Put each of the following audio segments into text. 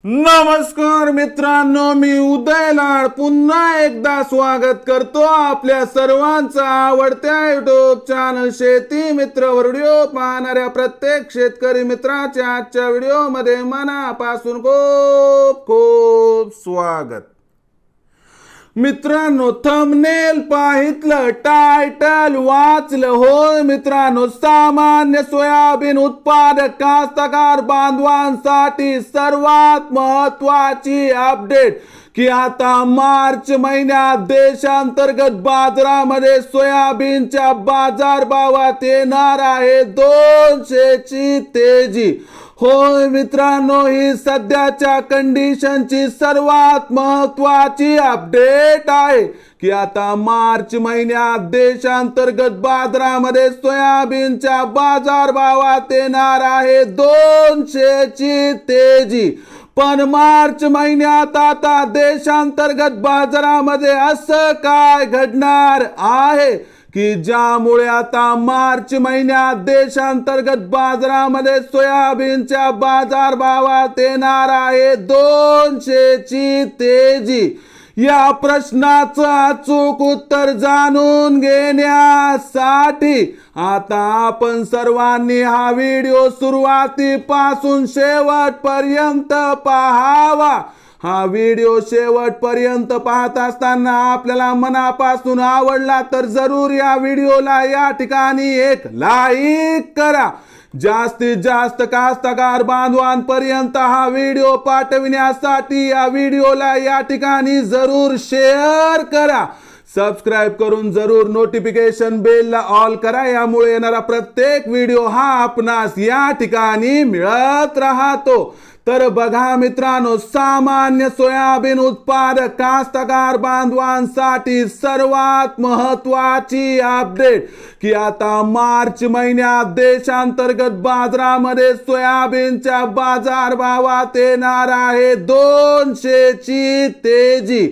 नमस्कार मित्रांनो, मी उदयलाड पुन्हा एकदा स्वागत करतो आपल्या सर्वांचा आवडत्या युट्यूब चॅनल शेती मित्र व्हिडिओ पाहणाऱ्या प्रत्येक शेतकरी मित्राच्या आजच्या व्हिडिओमध्ये मनापासून खूप खूप स्वागत। मित्रांनो, थंबनेल पाहितलं, टायटल वाचलं होय मित्रांनो। सामान्य सोयाबीन उत्पादक कास्तकार बांधवांसाठी सर्वात महत्त्वाची अपडेट की आता मार्च महिन्यात देशांतर्गत बाजारामध्ये सोयाबीनच्या बाजारभावात येणार आहे 200 ची तेजी। होय मित्रांनो, ही सध्याच्या कंडिशनची सर्वात महत्त्वाची अपडेट आहे की आता मार्च महिन्यात देशांतर्गत बाजारामध्ये सोयाबीनच्या बाजारभावात येणार आहे 200 ची तेजी। पण मार्च महिन्यात आता देशांतर्गत बाजारामध्ये असं काय घडणार आहे की ज्यामुळे आता मार्च महिन्यात देशांतर्गत बाजारामध्ये सोयाबीनच्या बाजारभावात येणार आहे 200 ची तेजी। या प्रश्नाचं अचूक उत्तर जाणून घेण्यासाठी आता आपण सर्वांनी हा व्हिडिओ सुरुवातीपासून शेवटपर्यंत पाहावा। हा व्हिडिओ शेवटपर्यंत पाहत असताना आपल्याला मनापासून आवडला तर जरूर या व्हिडिओला या ठिकाणी एक लाईक करा। जास्तीत जास्त कास्तकार बांधवांपर्यंत हा व्हिडिओ पाठविण्यासाठी या व्हिडिओला या ठिकाणी जरूर शेअर करा। सबस्क्राइब करून जरूर नोटिफिकेशन बेलला ऑल करा, यामुळे येणारा प्रत्येक व्हिडिओ हा आपणास या ठिकाणी मिळत राहतो। तर बघा मित्रांनो, सामान्य सोयाबीन उत्पादक कास्तकार बांधवांसाठी सर्वात महत्त्वाची अपडेट की आता मार्च महिन्यात देशांतर्गत बाजारामध्ये सोयाबीनच्या बाजारभावात येणार आहे 200 ची तेजी।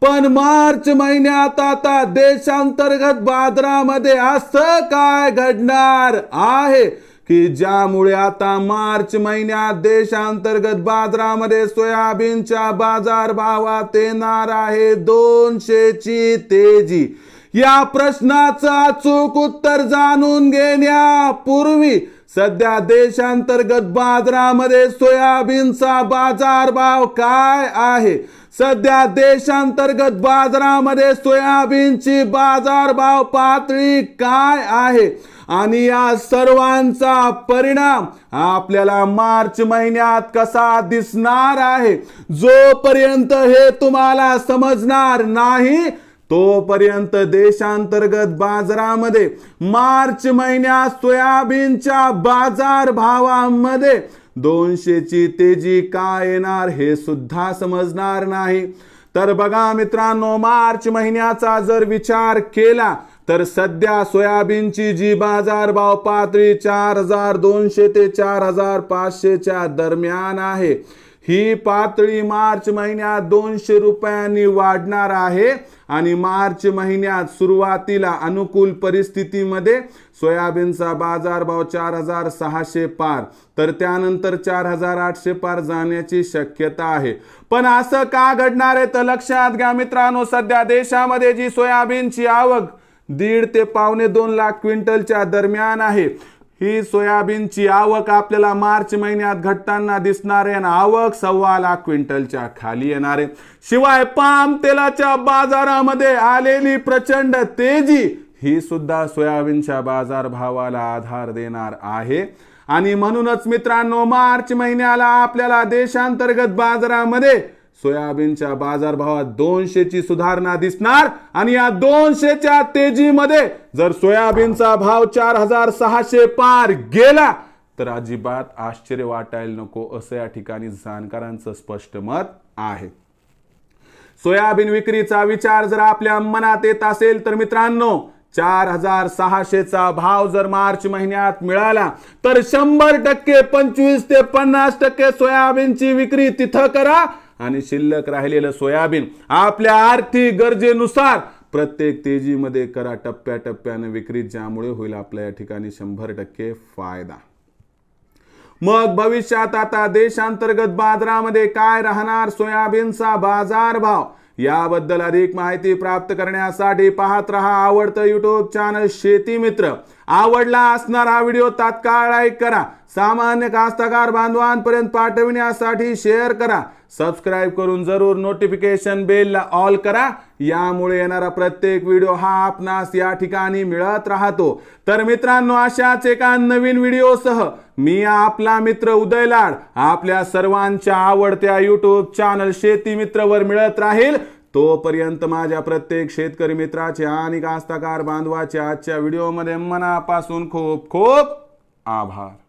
पण मार्च महिन्यात आता देशांतर्गत बाजारामध्ये असं काय घडणार आहे की ज्यामुळे आता मार्च महिन्यात देशांतर्गत बाजारामध्ये सोयाबीनच्या बाजारभावात येणार आहे 200 ची तेजी। या प्रश्नाचं अचूक उत्तर जाणून घेण्यापूर्वी सध्या देशांतर्गत बाजारामध्ये सोयाबीनचा बाजारभाव काय आहे, सध्या देशांतर्गत बाजारामध्ये सोयाबीनची बाजारभाव पातळी काय आहे आणि या सर्वांचा परिणाम आपल्याला मार्च महिन्यात कसा दिसणार आहे, जोपर्यंत हे तुम्हाला समजणार नाही तोपर्यंत देशांतर्गत बाजारामध्ये मार्च महिन्यात सोयाबीनच्या बाजारभावामध्ये 200 ची तेजी का येणार हे सुद्धा समजणार नाही। तर बघा मित्रांनो, मार्च महिन्याचा जर विचार केला तर सध्या सोयाबीनची जी बाजारभाव पातळी 4200 ते 4500 च्या दरम्यान आहे, ही पातळी मार्च महिन्यात 200 रुपयांनी वाढणार आहे आणि मार्च महिन्यात सुरुवातीला अनुकूल परिस्थितीमध्ये सोयाबीनचा बाजारभाव 4600 पार, तर त्यानंतर 4800 पार जाण्याची शक्यता आहे। पण असं का घडणार आहे तर लक्षात घ्या मित्रांनो, सध्या देशामध्ये जी सोयाबीनची आवक 1.5 ते 2.25 लाख क्विंटलच्या दरम्यान आहे, ही सोयाबीनची आवक आपल्याला मार्च महिन्यात घटताना दिसणार आहे आणि आवक 1.25 लाख क्विंटलच्या खाली येणार आहे। शिवाय पाम तेलाच्या बाजारामध्ये आलेली प्रचंड तेजी ही सुद्धा सोयाबीनच्या बाजारभावाला आधार देणार आहे आणि म्हणूनच मित्रांनो, मार्च महिन्याला आपल्याला देशांतर्गत बाजारामध्ये सोयाबीनच्या बाजारभावात 200 ची सुधारणा दिसणार आणि या 200 च्या तेजीमध्ये जर सोयाबीनचा भाव 4600 पार गेला तर अजिबात आश्चर्य वाटायला नको, असं या ठिकाणी जाणकारांचं स्पष्ट मत आहे। सोयाबीन विक्रीचा विचार जर आपल्या मनात येत असेल तर मित्रांनो, 4600 चा भाव जर मार्च महिन्यात मिळाला तर 100% 25 ते 50% सोयाबीनची विक्री तिथं करा आणि शिल्लक राहिलेलं सोयाबीन आपल्या आर्थिक गरजेनुसार प्रत्येक तेजीमध्ये करा, टप्प्याटप्प्याने विक्री, ज्यामुळे होईल आपल्या या ठिकाणी 100% फायदा। मग भविष्यात आता देशांतर्गत बाजारामध्ये काय राहणार सोयाबीनचा बाजारभाव याबद्दल अधिक माहिती प्राप्त करण्यासाठी पाहत रहा आवडतं युट्यूब चॅनल शेती मित्र। आवडला असणार हा व्हिडिओ तात्काळ लाईक करा, सामान्य कास्तकार बांधवांपर्यंत पाठविण्यासाठी शेअर करा, सबस्क्राइब करून जरूर नोटिफिकेशन बेलला ऑल करा। यामुळे येणारा प्रत्येक व्हिडिओ हा आपणास या ठिकाणी मिळत राहतो। तर मित्रांनो, अशाच एका नवीन व्हिडिओसह मी आपला मित्र उदय लाड आपल्या सर्वांच्या आवडत्या युट्यूब चॅनल शेती मित्रवर मिळत राहील। तोपर्यंत माझ्या प्रत्येक शेतकरी मित्राचे आणि कास्तकार बांधवाचे आजच्या व्हिडिओमध्ये मनापासून खूप खूप आभार।